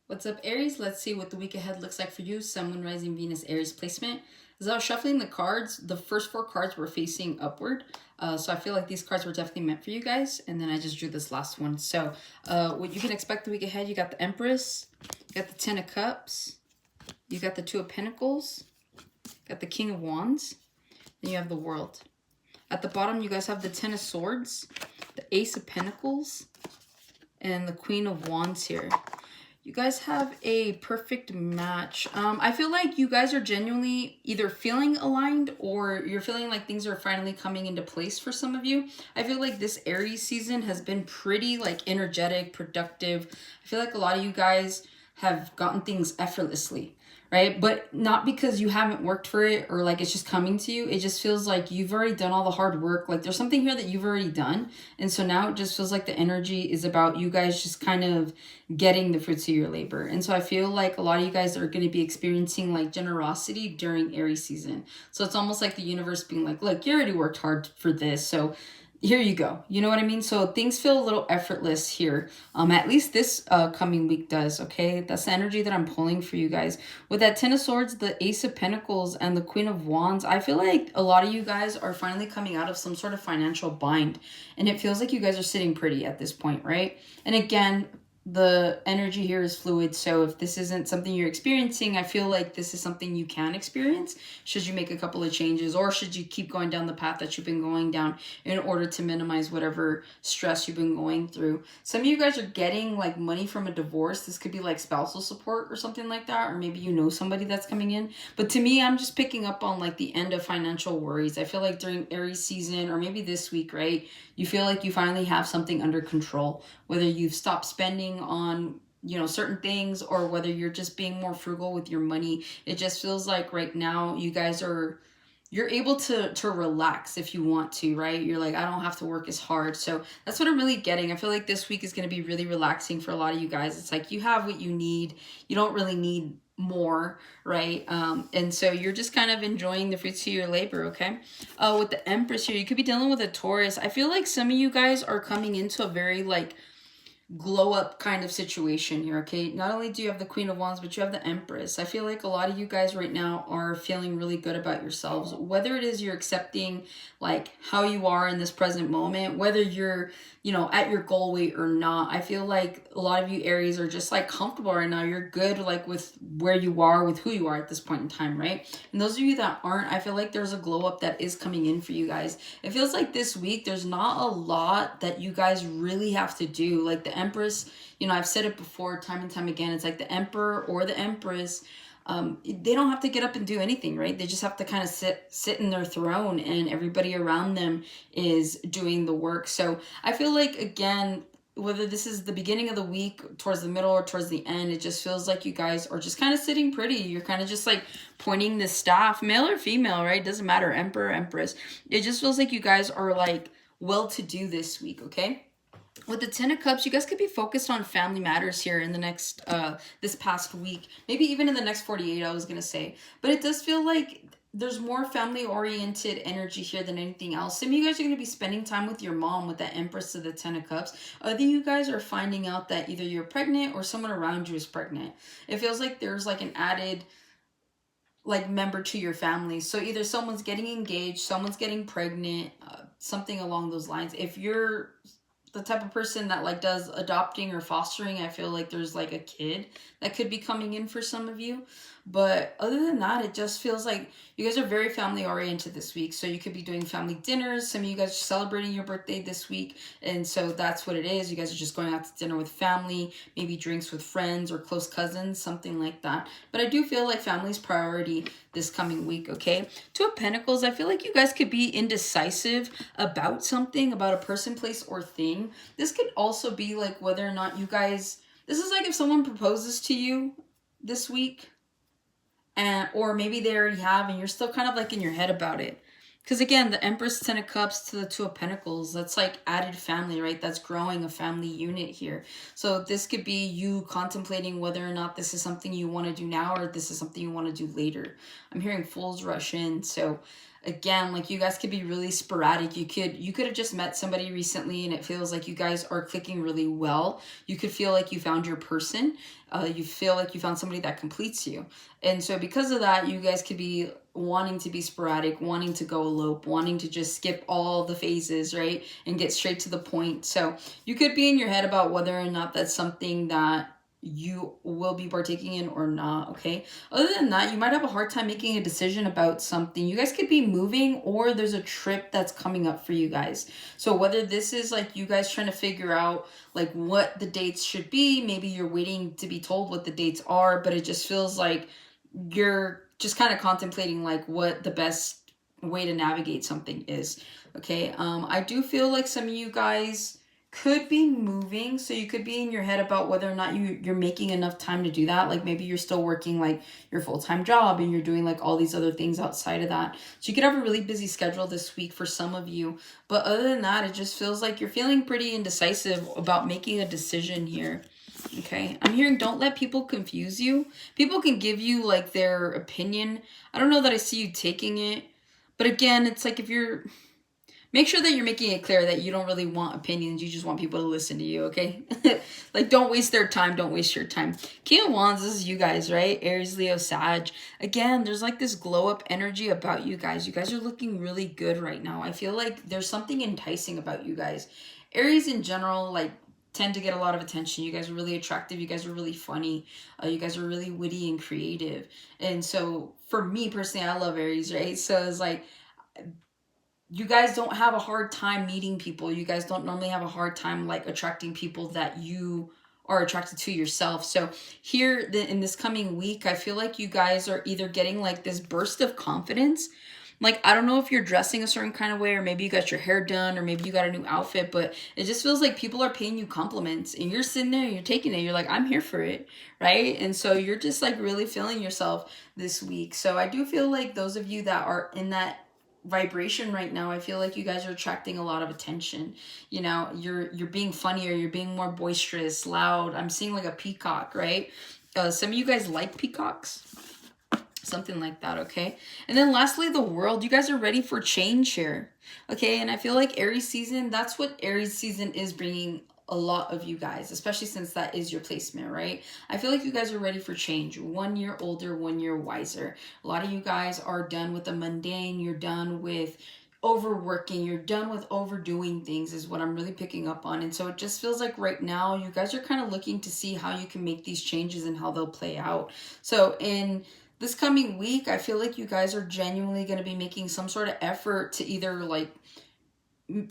What's up, Aries? Let's see what the week ahead looks like for you. Sun, Moon, Rising, Venus, Aries placement. As I was shuffling the cards, the first four cards were facing upward. So I feel like these cards were definitely meant for you guys. And then I just drew this last one. So what you can expect the week ahead, you got the Empress, you got the Ten of Cups, you got the Two of Pentacles, you got the King of Wands, then you have the World. At the bottom, you guys have the Ten of Swords, the Ace of Pentacles, and the Queen of Wands here. You guys have a perfect match. I feel like you guys are genuinely either feeling aligned or you're feeling like things are finally coming into place for some of you. I feel like this Aries season has been pretty like energetic, productive. I feel like a lot of you guys have gotten things effortlessly, right? But not because you haven't worked for it or like it's just coming to you. It just feels like you've already done all the hard work. Like there's something here that you've already done. And so now it just feels like the energy is about you guys just kind of getting the fruits of your labor. And so I feel like a lot of you guys are going to be experiencing like generosity during Aries season. So it's almost like the universe being like, look, you already worked hard for this. So here you go. You know what I mean? So things feel a little effortless here. At least this coming week does, okay? That's the energy that I'm pulling for you guys. With that Ten of Swords, the Ace of Pentacles, and the Queen of Wands, I feel like a lot of you guys are finally coming out of some sort of financial bind. And it feels like you guys are sitting pretty at this point, right? And again, the energy here is fluid, so if this isn't something you're experiencing, I feel like this is something you can experience should you make a couple of changes, or should you keep going down the path that you've been going down in order to minimize whatever stress you've been going through. Some of you guys are getting like money from a divorce. This could be like spousal support or something like that, or maybe you know somebody that's coming in. But to me, I'm just picking up on like the end of financial worries. I feel like during Aries season, or maybe this week, right, you feel like you finally have something under control, whether you've stopped spending on certain things, or whether you're just being more frugal with your money. It just feels like right now you guys you're able to relax if you want to, right? You're like, I don't have to work as hard. So that's what I'm really getting. I feel like this week is going to be really relaxing for a lot of you guys. It's like you have what you need. You don't really need more, right? And so you're just kind of enjoying the fruits of your labor, okay? With the Empress here, you could be dealing with a Taurus. I feel like some of you guys are coming into a very like glow up kind of situation here, okay? Not only do you have the Queen of Wands, but you have the Empress. I feel like a lot of you guys right now are feeling really good about yourselves, whether it is you're accepting like how you are in this present moment, whether you're at your goal weight or not. I feel like a lot of you Aries are just like comfortable right now. You're good like with where you are, with who you are at this point in time, right? And those of you that aren't, I feel like there's a glow up that is coming in for you guys. It feels like this week there's not a lot that you guys really have to do. Like the Empress, I've said it before time and time again, it's like the Emperor or the Empress, they don't have to get up and do anything, right? They just have to kind of sit in their throne, and everybody around them is doing the work. So I feel like, again, whether this is the beginning of the week, towards the middle, or towards the end, it just feels like you guys are just kind of sitting pretty. You're kind of just like pointing the staff, male or female, right? Doesn't matter, Emperor, Empress. It just feels like you guys are like well to do this week, okay? With the Ten of Cups, you guys could be focused on family matters here in the next, this past week. Maybe even in the next 48, I was going to say. But it does feel like there's more family-oriented energy here than anything else. Some of you guys are going to be spending time with your mom with that Empress of the Ten of Cups. Other you guys are finding out that either you're pregnant or someone around you is pregnant. It feels like there's like an added like member to your family. So either someone's getting engaged, someone's getting pregnant, something along those lines. If you're the type of person that like does adopting or fostering, I feel like there's like a kid that could be coming in for some of you. But other than that, it just feels like you guys are very family oriented this week. So you could be doing family dinners. Some of you guys are celebrating your birthday this week, and so that's what it is. You guys are just going out to dinner with family, maybe drinks with friends or close cousins, something like that. But I do feel like family's priority this coming week, okay? Two of Pentacles, I feel like you guys could be indecisive about something, about a person, place, or thing. This could also be like whether or not you guys, this is like if someone proposes to you this week, and or maybe they already have and you're still kind of like in your head about it. Because again, the Empress, Ten of Cups to the Two of Pentacles, that's like added family, right? That's growing a family unit here. So this could be you contemplating whether or not this is something you want to do now, or this is something you want to do later. I'm hearing Fools rush in. So again, like you guys could be really sporadic. You could have just met somebody recently and it feels like you guys are clicking really well. You could feel like you found your person. You feel like you found somebody that completes you. And so because of that, you guys could be wanting to be sporadic, wanting to go elope, wanting to just skip all the phases, right? And get straight to the point. So you could be in your head about whether or not that's something that you will be partaking in or not, okay? Other than that, you might have a hard time making a decision about something. You guys could be moving, or there's a trip that's coming up for you guys. So whether this is like you guys trying to figure out like what the dates should be, maybe you're waiting to be told what the dates are, but it just feels like you're just kind of contemplating like what the best way to navigate something is, okay? I do feel like some of you guys could be moving, so you could be in your head about whether or not you're making enough time to do that. Like maybe you're still working like your full-time job and you're doing like all these other things outside of that, so you could have a really busy schedule this week for some of you. But other than that, it just feels like you're feeling pretty indecisive about making a decision here. Okay, I'm hearing don't let people confuse you. People can give you like their opinion. I don't know that I see you taking it, but again, it's like if you're, make sure that you're making it clear that you don't really want opinions. You just want people to listen to you, okay? Like, don't waste their time. Don't waste your time. King of Wands, this is you guys, right? Aries, Leo, Sag. Again, there's like this glow up energy about you guys. You guys are looking really good right now. I feel like there's something enticing about you guys. Aries in general, like, tend to get a lot of attention. You guys are really attractive. You guys are really funny. You guys are really witty and creative. And so for me personally, I love Aries, right? So it's like, you guys don't have a hard time meeting people. You guys don't normally have a hard time like attracting people that you are attracted to yourself. So here in this coming week, I feel like you guys are either getting like this burst of confidence. Like, I don't know if you're dressing a certain kind of way, or maybe you got your hair done, or maybe you got a new outfit, but it just feels like people are paying you compliments and you're sitting there and you're taking it. You're like, I'm here for it, right? And so you're just like really feeling yourself this week. So I do feel like those of you that are in that vibration right now, I feel like you guys are attracting a lot of attention. You know, you're being funnier, you're being more boisterous, loud. I'm seeing like a peacock, right? Some of you guys like peacocks, something like that, okay? And then lastly, the World. You guys are ready for change here, okay? And I feel like Aries season, that's what Aries season is bringing a lot of you guys, especially since that is your placement, right? I feel like you guys are ready for change. 1 year older, 1 year wiser. A lot of you guys are done with the mundane. You're done with overworking. You're done with overdoing things is what I'm really picking up on. And so it just feels like right now you guys are kind of looking to see how you can make these changes and how they'll play out. So in this coming week, I feel like you guys are genuinely going to be making some sort of effort to either like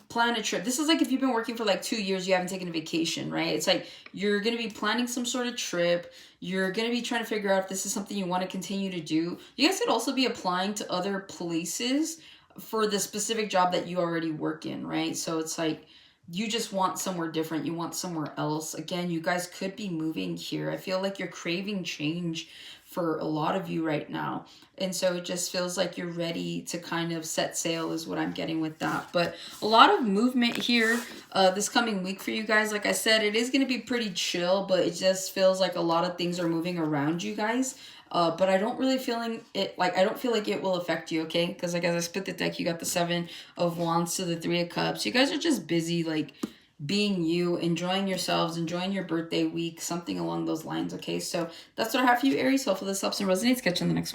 plan a trip. This is like if you've been working for like 2 years, you haven't taken a vacation, right? It's like you're going to be planning some sort of trip. You're going to be trying to figure out if this is something you want to continue to do. You guys could also be applying to other places for the specific job that you already work in, right? So it's like you just want somewhere different. You want somewhere else. Again, you guys could be moving here. I feel like you're craving change for a lot of you right now. And so it just feels like you're ready to kind of set sail is what I'm getting with that. But a lot of movement here this coming week for you guys. Like I said, it is going to be pretty chill, but it just feels like a lot of things are moving around you guys. But I don't really feeling it, like I don't feel like it will affect you, okay? Because like as I split the deck, you got the 7 of Wands to the 3 of Cups. You guys are just busy, like being you, enjoying yourselves, enjoying your birthday week, something along those lines, okay? So that's what I have for you, Aries. Hopefully this helps and resonates. Catch you in the next one.